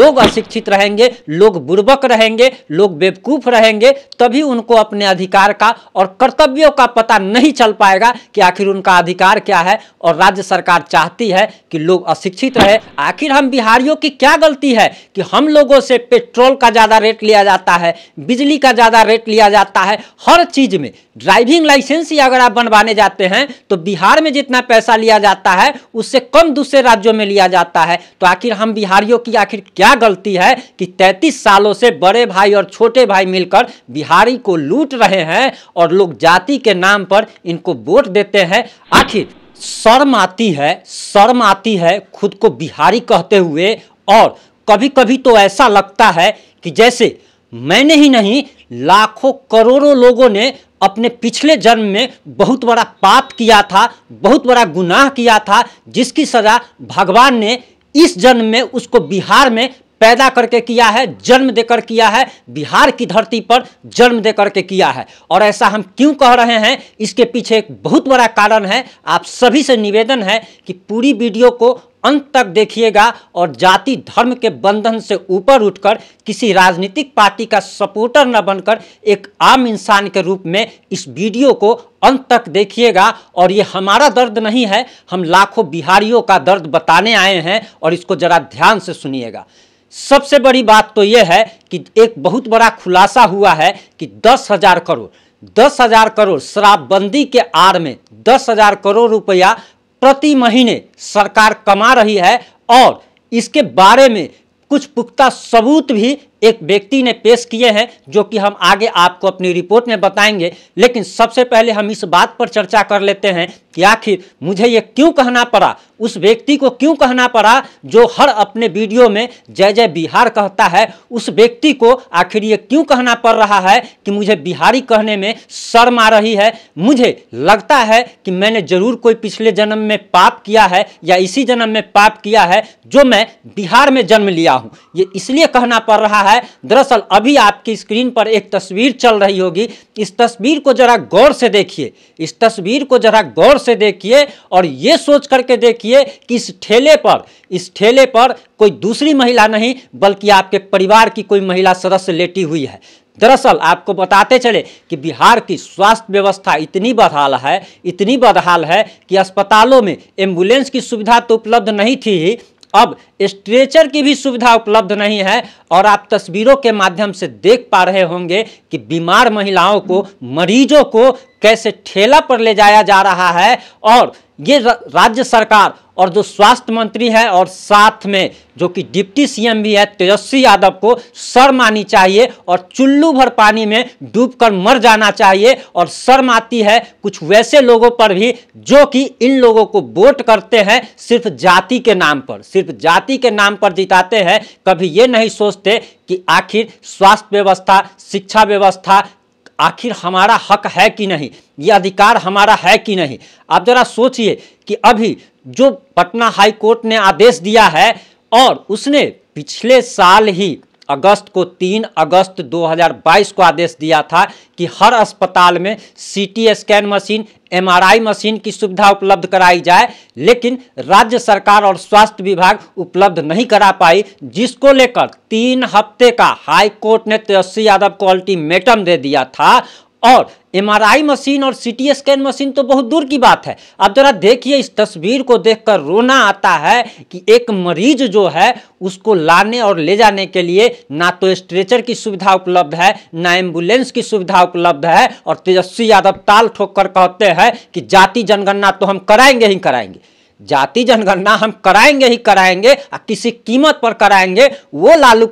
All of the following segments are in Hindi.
लोग अशिक्षित रहेंगे, लोग बुर्बक रहेंगे, लोग बेवकूफ़ रहेंगे, तभी उनको अपने अधिकार का और कर्तव्यों का पता नहीं चल पाएगा कि आखिर उनका अधिकार क्या है। और राज्य सरकार चाहती है कि लोग अशिक्षित रहे। आखिर हम बिहारियों की क्या गलती है कि हम लोगों से पेट्रोल का ज़्यादा रेट लिया जाता है, बिजली का ज़्यादा रेट लिया जाता है, हर चीज़ में। ड्राइविंग लाइसेंस ही अगर आप बनवाने जाते हैं तो बिहार में जितना पैसा लिया जाता है उससे कम दूसरे राज्यों में लिया जाता है। तो आखिर हम बिहारियों की आखिर क्या गलती है कि 33 सालों से बड़े भाई और छोटे भाई मिलकर बिहारी को लूट रहे हैं और लोग जाति के नाम पर इनको वोट देते हैं। आखिर शर्म आती है खुद को बिहारी कहते हुए। और कभी कभी तो ऐसा लगता है कि जैसे मैंने ही नहीं, लाखों करोड़ों लोगों ने अपने पिछले जन्म में बहुत बड़ा पाप किया था, बहुत बड़ा गुनाह किया था, जिसकी सजा भगवान ने इस जन्म में उसको बिहार में पैदा करके किया है, जन्म देकर किया है, बिहार की धरती पर जन्म देकर के किया है। और ऐसा हम क्यों कह रहे हैं, इसके पीछे एक बहुत बड़ा कारण है। आप सभी से निवेदन है कि पूरी वीडियो को अंत तक देखिएगा और जाति धर्म के बंधन से ऊपर उठकर किसी राजनीतिक पार्टी का सपोर्टर न बनकर एक आम इंसान के रूप में इस वीडियो को अंत तक देखिएगा। और ये हमारा दर्द नहीं है, हम लाखों बिहारियों का दर्द बताने आए हैं और इसको जरा ध्यान से सुनिएगा। सबसे बड़ी बात तो यह है कि एक बहुत बड़ा खुलासा हुआ है कि 10,000 करोड़ शराबबंदी के आड़ में 10,000 करोड़ रुपया प्रति महीने सरकार कमा रही है। और इसके बारे में कुछ पुख्ता सबूत भी एक व्यक्ति ने पेश किए हैं, जो कि हम आगे आपको अपनी रिपोर्ट में बताएंगे। लेकिन सबसे पहले हम इस बात पर चर्चा कर लेते हैं कि आखिर मुझे ये क्यों कहना पड़ा, उस व्यक्ति को क्यों कहना पड़ा जो हर अपने वीडियो में जय जय बिहार कहता है, उस व्यक्ति को आखिर ये क्यों कहना पड़ रहा है कि मुझे बिहारी कहने में शर्म आ रही है। मुझे लगता है कि मैंने जरूर कोई पिछले जन्म में पाप किया है या इसी जन्म में पाप किया है जो मैं बिहार में जन्म लिया हूँ, ये इसलिए कहना पड़ रहा है। दरअसल अभी आपकी स्क्रीन पर एक तस्वीर चल रही होगी, इस तस्वीर को जरा गौर से देखिए, इस तस्वीर को जरा गौर से देखिए और ये सोच करके देखिए कि इस ठेले पर कोई दूसरी महिला नहीं बल्कि आपके परिवार की कोई महिला सदस्य लेटी हुई है। दरअसल आपको बताते चले कि बिहार की स्वास्थ्य व्यवस्था इतनी बदहाल है कि अस्पतालों में एम्बुलेंस की सुविधा तो उपलब्ध नहीं थी, अब स्ट्रेचर की भी सुविधा उपलब्ध नहीं है। और आप तस्वीरों के माध्यम से देख पा रहे होंगे कि बीमार महिलाओं को, मरीजों को कैसे ठेला पर ले जाया जा रहा है। और ये राज्य सरकार और जो स्वास्थ्य मंत्री है और साथ में जो कि डिप्टी सीएम भी है तेजस्वी यादव को शर्म आनी चाहिए और चुल्लू भर पानी में डूबकर मर जाना चाहिए। और शर्म आती है कुछ वैसे लोगों पर भी जो कि इन लोगों को वोट करते हैं सिर्फ जाति के नाम पर जिताते हैं। कभी ये नहीं सोचते कि आखिर स्वास्थ्य व्यवस्था, शिक्षा व्यवस्था आखिर हमारा हक है कि नहीं, ये अधिकार हमारा है कि नहीं। आप जरा सोचिए कि अभी जो पटना हाई कोर्ट ने आदेश दिया है और उसने पिछले साल ही अगस्त को 3 अगस्त 2022 को आदेश दिया था कि हर अस्पताल में CT scan machine, MRI machine की सुविधा उपलब्ध कराई जाए, लेकिन राज्य सरकार और स्वास्थ्य विभाग उपलब्ध नहीं करा पाई, जिसको लेकर 3 हफ्ते का हाई कोर्ट ने तेजस्वी यादव को अल्टीमेटम दे दिया था। और एमआरआई मशीन और सीटी स्कैन मशीन तो बहुत दूर की बात है। अब जरा देखिए, इस तस्वीर को देखकर रोना आता है कि एक मरीज जो है उसको लाने और ले जाने के लिए ना तो स्ट्रेचर की सुविधा उपलब्ध है, ना एम्बुलेंस की सुविधा उपलब्ध है। और तेजस्वी यादव ताल ठोक कर कहते हैं कि जाति जनगणना तो हम कराएंगे ही कराएंगे, जाति जनगणना हम कराएंगे ही कराएंगे, किसी कीमत पर कराएंगे। वो लालू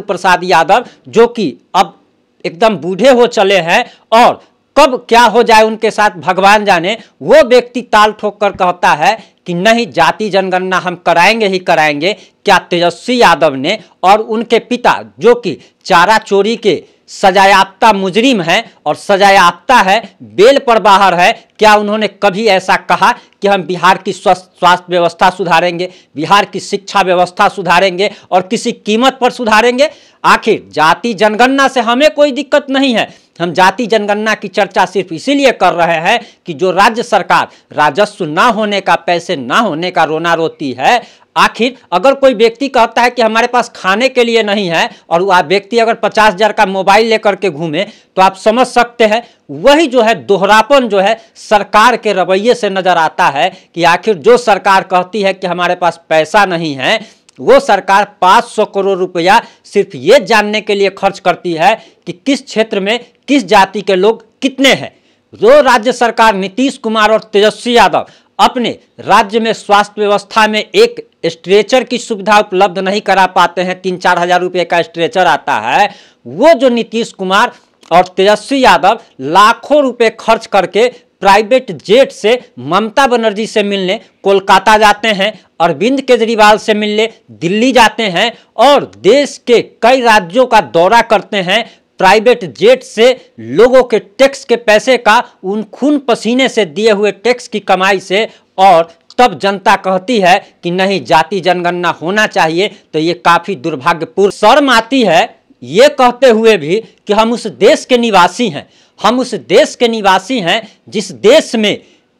प्रसाद यादव जो कि अब एकदम बूढ़े हो चले हैं और कब क्या हो जाए उनके साथ भगवान जाने, वो व्यक्ति ताल ठोक कर कहता है कि नहीं, जाति जनगणना हम कराएंगे ही कराएंगे। क्या तेजस्वी यादव ने और उनके पिता जो कि चारा चोरी के सजायाफ्ता मुजरिम है और सजायाफ्ता है, बेल पर बाहर है, क्या उन्होंने कभी ऐसा कहा कि हम बिहार की स्वास्थ्य व्यवस्था सुधारेंगे, बिहार की शिक्षा व्यवस्था सुधारेंगे और किसी कीमत पर सुधारेंगे? आखिर जाति जनगणना से हमें कोई दिक्कत नहीं है, हम जाति जनगणना की चर्चा सिर्फ इसीलिए कर रहे हैं कि जो राज्य सरकार राजस्व ना होने का, पैसे ना होने का रोना रोती है, आखिर अगर कोई व्यक्ति कहता है कि हमारे पास खाने के लिए नहीं है और वह व्यक्ति अगर 50,000 का मोबाइल लेकर के घूमे, तो आप समझ सकते हैं वही जो है दोहरापन जो है सरकार के रवैये से नजर आता है कि आखिर जो सरकार कहती है कि हमारे पास पैसा नहीं है, वो सरकार 500 करोड़ रुपया सिर्फ ये जानने के लिए खर्च करती है कि किस क्षेत्र में किस जाति के लोग कितने हैं। जो राज्य सरकार नीतीश कुमार और तेजस्वी यादव अपने राज्य में स्वास्थ्य व्यवस्था में एक स्ट्रेचर की सुविधा उपलब्ध नहीं करा पाते हैं, 3-4 हज़ार रुपये का स्ट्रेचर आता है, वो जो नीतीश कुमार और तेजस्वी यादव लाखों रुपए खर्च करके प्राइवेट जेट से ममता बनर्जी से मिलने कोलकाता जाते हैं, अरविंद केजरीवाल से मिलने दिल्ली जाते हैं और देश के कई राज्यों का दौरा करते हैं, प्राइवेट जेट से लोगों के टैक्स के पैसे का, उन खून पसीने से दिए हुए टैक्स की कमाई से, और तब जनता कहती है कि नहीं जाति जनगणना होना चाहिए। तो ये काफी दुर्भाग्यपूर्ण, शर्म आती है ये कहते हुए भी कि हम उस देश के निवासी हैं, हम उस देश के निवासी हैं जिस देश में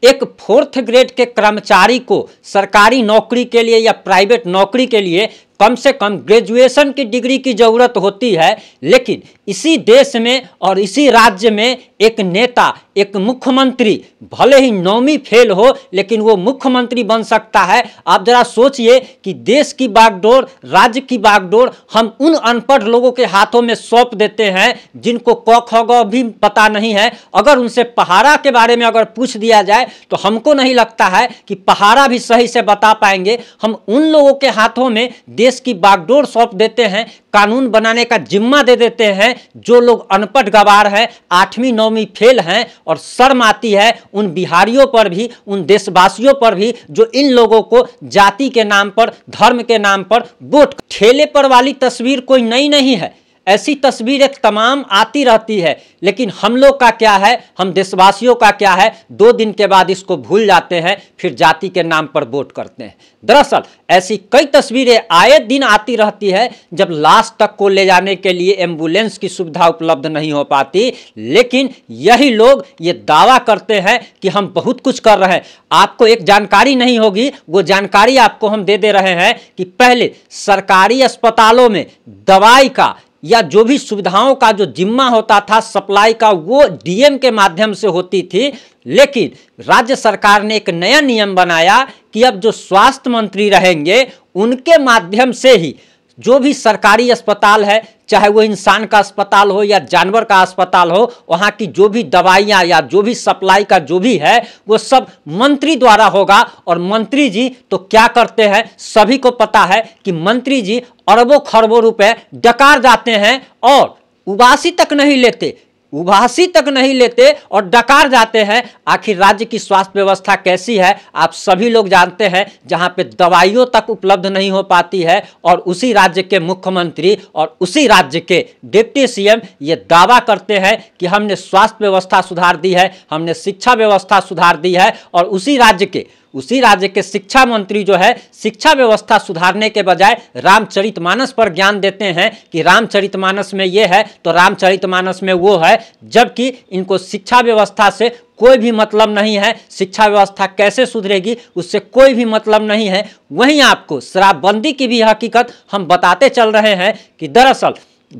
एक 4th ग्रेड के कर्मचारी को सरकारी नौकरी के लिए या प्राइवेट नौकरी के लिए कम से कम ग्रेजुएशन की डिग्री की जरूरत होती है, लेकिन इसी देश में और इसी राज्य में एक नेता, एक मुख्यमंत्री भले ही 9वीं फेल हो लेकिन वो मुख्यमंत्री बन सकता है। आप जरा सोचिए कि देश की बागडोर, राज्य की बागडोर हम उन अनपढ़ लोगों के हाथों में सौंप देते हैं जिनको क ख ग भी पता नहीं है। अगर उनसे पहाड़ा के बारे में अगर पूछ दिया जाए तो हमको नहीं लगता है कि पहाड़ा भी सही से बता पाएंगे। हम उन लोगों के हाथों में देश की बागडोर सौंप देते हैं, कानून बनाने का जिम्मा दे देते हैं जो लोग अनपढ़ गवार हैं, 8वीं 9वीं फेल हैं। और शर्म आती है उन बिहारियों पर भी, उन देशवासियों पर भी जो इन लोगों को जाति के नाम पर, धर्म के नाम पर वोट। ठेले पर वाली तस्वीर कोई नई नहीं है, ऐसी तस्वीरें तमाम आती रहती है, लेकिन हम लोग का क्या है, हम देशवासियों का क्या है, 2 दिन के बाद इसको भूल जाते हैं, फिर जाति के नाम पर वोट करते हैं। दरअसल ऐसी कई तस्वीरें आए दिन आती रहती है जब लाश तक को ले जाने के लिए एम्बुलेंस की सुविधा उपलब्ध नहीं हो पाती, लेकिन यही लोग ये दावा करते हैं कि हम बहुत कुछ कर रहे हैं। आपको एक जानकारी नहीं होगी, वो जानकारी आपको हम दे रहे हैं कि पहले सरकारी अस्पतालों में दवाई का या जो भी सुविधाओं का जो जिम्मा होता था सप्लाई का, वो डीएम के माध्यम से होती थी, लेकिन राज्य सरकार ने एक नया नियम बनाया कि अब जो स्वास्थ्य मंत्री रहेंगे उनके माध्यम से ही जो भी सरकारी अस्पताल है, चाहे वो इंसान का अस्पताल हो या जानवर का अस्पताल हो, वहाँ की जो भी दवाइयाँ या जो भी सप्लाई का जो भी है वो सब मंत्री द्वारा होगा। और मंत्री जी तो क्या करते हैं, सभी को पता है कि मंत्री जी अरबों खरबों रुपए डकार जाते हैं और उबासी तक नहीं लेते, उबासी तक नहीं लेते और डकार जाते हैं। आखिर राज्य की स्वास्थ्य व्यवस्था कैसी है आप सभी लोग जानते हैं, जहां पे दवाइयों तक उपलब्ध नहीं हो पाती है और उसी राज्य के मुख्यमंत्री और उसी राज्य के डिप्टी सीएम ये दावा करते हैं कि हमने स्वास्थ्य व्यवस्था सुधार दी है, हमने शिक्षा व्यवस्था सुधार दी है। और उसी राज्य के शिक्षा मंत्री जो है शिक्षा व्यवस्था सुधारने के बजाय रामचरितमानस पर ज्ञान देते हैं कि रामचरितमानस में ये है तो रामचरितमानस में वो है, जबकि इनको शिक्षा व्यवस्था से कोई भी मतलब नहीं है। शिक्षा व्यवस्था कैसे सुधरेगी उससे कोई भी मतलब नहीं है। वहीं आपको शराबबंदी की भी हकीकत हम बताते चल रहे हैं कि दरअसल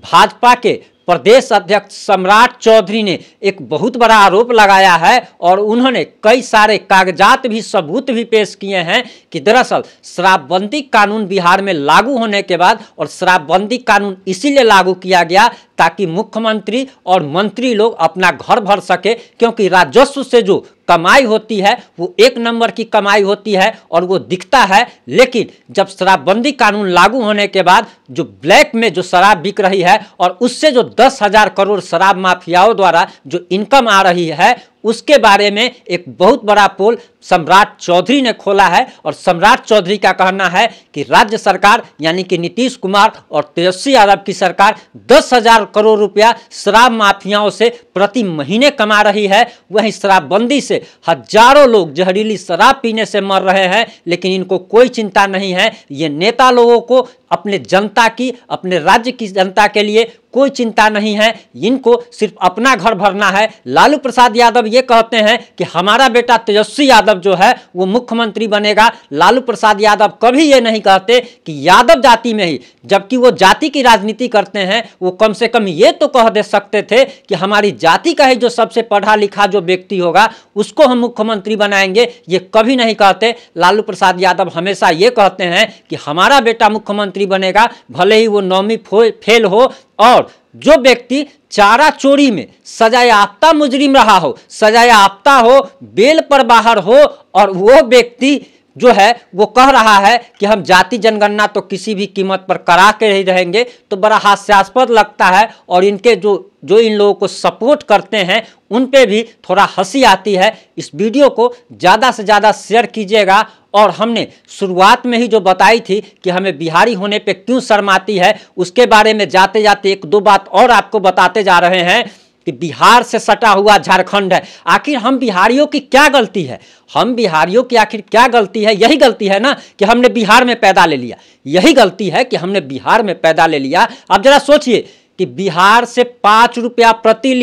भाजपा के प्रदेश अध्यक्ष सम्राट चौधरी ने एक बहुत बड़ा आरोप लगाया है और उन्होंने कई सारे कागजात भी, सबूत भी पेश किए हैं कि दरअसल शराबबंदी कानून बिहार में लागू होने के बाद, और शराबबंदी कानून इसीलिए लागू किया गया ताकि मुख्यमंत्री और मंत्री लोग अपना घर भर सके, क्योंकि राजस्व से जो कमाई होती है वो 1 नंबर की कमाई होती है और वो दिखता है। लेकिन जब शराबबंदी कानून लागू होने के बाद जो ब्लैक में जो शराब बिक रही है और उससे जो 10,000 करोड़ शराब माफियाओं द्वारा जो इनकम आ रही है, उसके बारे में एक बहुत बड़ा पोल सम्राट चौधरी ने खोला है। और सम्राट चौधरी का कहना है कि राज्य सरकार यानी कि नीतीश कुमार और तेजस्वी यादव की सरकार 10,000 करोड़ रुपया शराब माफियाओं से प्रति महीने कमा रही है। वहीं शराबबंदी से हजारों लोग जहरीली शराब पीने से मर रहे हैं, लेकिन इनको कोई चिंता नहीं है। ये नेता लोगों को अपने जनता की, अपने राज्य की जनता के लिए कोई चिंता नहीं है। इनको सिर्फ अपना घर भरना है। लालू प्रसाद यादव ये कहते हैं कि हमारा बेटा तेजस्वी यादव जो है वो मुख्यमंत्री बनेगा। लालू प्रसाद यादव कभी ये नहीं कहते कि यादव जाति में ही, जबकि वो जाति की राजनीति करते हैं। वो कम से कम ये तो कह दे सकते थे कि हमारी जाति का ही जो सबसे पढ़ा लिखा जो व्यक्ति होगा उसको हम मुख्यमंत्री बनाएंगे। ये कभी नहीं कहते। लालू प्रसाद यादव हमेशा ये कहते हैं कि हमारा बेटा मुख्यमंत्री बनेगा, भले ही वो 9वीं फेल हो। और जो व्यक्ति चारा चोरी में सजायाफ्ता मुजरिम रहा हो, सजायाफ्ता हो, बेल पर बाहर हो, और वो व्यक्ति जो है वो कह रहा है कि हम जाति जनगणना तो किसी भी कीमत पर करा के ही रहेंगे, तो बड़ा हास्यास्पद लगता है। और इनके जो इन लोगों को सपोर्ट करते हैं उन पे भी थोड़ा हंसी आती है। इस वीडियो को ज़्यादा से ज़्यादा शेयर कीजिएगा। और हमने शुरुआत में ही जो बताई थी कि हमें बिहारी होने पे क्यों शर्म आती है, उसके बारे में जाते जाते एक दो बात और आपको बताते जा रहे हैं कि बिहार से सटा हुआ झारखंड है। आखिर हम बिहारियों की क्या गलती है? हम बिहारियों की आखिर क्या गलती है? यही गलती है ना कि हमने बिहार में पैदा ले लिया। यही गलती है कि हमने बिहार में पैदा ले लिया। अब जरा सोचिए कि बिहार से 5 रुपया प्रति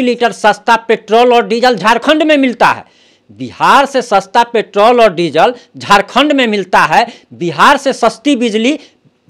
लीटर सस्ता पेट्रोल और डीजल झारखंड में मिलता है। बिहार से सस्ता पेट्रोल और डीजल झारखंड में मिलता है। बिहार से सस्ती बिजली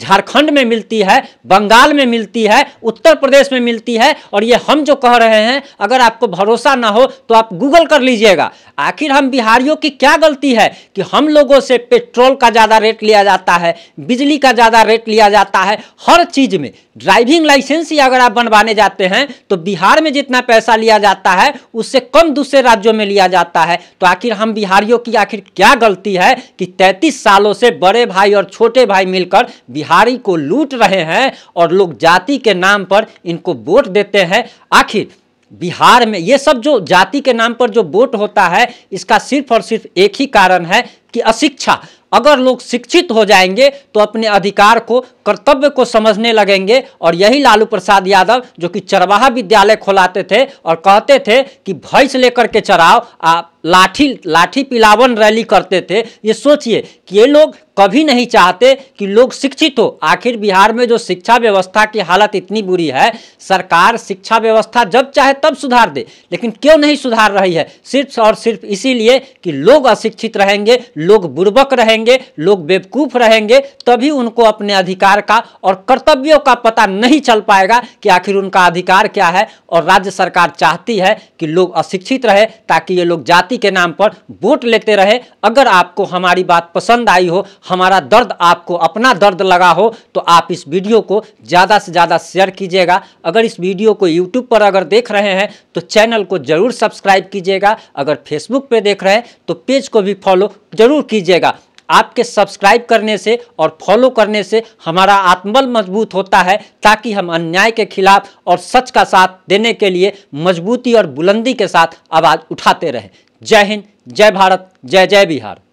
झारखंड में मिलती है, बंगाल में मिलती है, उत्तर प्रदेश में मिलती है। और ये हम जो कह रहे हैं, अगर आपको भरोसा ना हो तो आप गूगल कर लीजिएगा। आखिर हम बिहारियों की क्या गलती है कि हम लोगों से पेट्रोल का ज़्यादा रेट लिया जाता है, बिजली का ज़्यादा रेट लिया जाता है, हर चीज़ में। ड्राइविंग लाइसेंस ही अगर आप बनवाने जाते हैं तो बिहार में जितना पैसा लिया जाता है उससे कम दूसरे राज्यों में लिया जाता है। तो आखिर हम बिहारियों की आखिर क्या गलती है कि 33 सालों से बड़े भाई और छोटे भाई मिलकर बिहारी को लूट रहे हैं और लोग जाति के नाम पर इनको वोट देते हैं। आखिर बिहार में ये सब जो जाति के नाम पर जो वोट होता है, इसका सिर्फ और सिर्फ एक ही कारण है कि अशिक्षा। अगर लोग शिक्षित हो जाएंगे तो अपने अधिकार को, कर्तव्य को समझने लगेंगे। और यही लालू प्रसाद यादव जो कि चरवाहा विद्यालय खोलाते थे और कहते थे कि भैंस लेकर के चराओ, आप लाठी पिलावन रैली करते थे। ये सोचिए कि ये लोग कभी नहीं चाहते कि लोग शिक्षित हो। आखिर बिहार में जो शिक्षा व्यवस्था की हालत इतनी बुरी है, सरकार शिक्षा व्यवस्था जब चाहे तब सुधार दे, लेकिन क्यों नहीं सुधार रही है? सिर्फ और सिर्फ इसीलिए कि लोग अशिक्षित रहेंगे, लोग बुर्बक रहेंगे, लोग बेवकूफ़ रहेंगे, तभी उनको अपने अधिकार का और कर्तव्यों का पता नहीं चल पाएगा कि आखिर उनका अधिकार क्या है। और राज्य सरकार चाहती है कि लोग अशिक्षित रहे ताकि ये लोग जाति के नाम पर वोट लेते रहे। अगर आपको हमारी बात पसंद आई हो, हमारा दर्द आपको अपना दर्द लगा हो, तो आप इस वीडियो को ज़्यादा से ज़्यादा शेयर कीजिएगा। अगर इस वीडियो को यूट्यूब पर अगर देख रहे हैं तो चैनल को जरूर सब्सक्राइब कीजिएगा। अगर फेसबुक पे देख रहे हैं तो पेज को भी फॉलो जरूर कीजिएगा। आपके सब्सक्राइब करने से और फॉलो करने से हमारा आत्मबल मजबूत होता है, ताकि हम अन्याय के खिलाफ और सच का साथ देने के लिए मजबूती और बुलंदी के साथ आवाज़ उठाते रहें। जय हिंद, जय भारत, जय जय बिहार।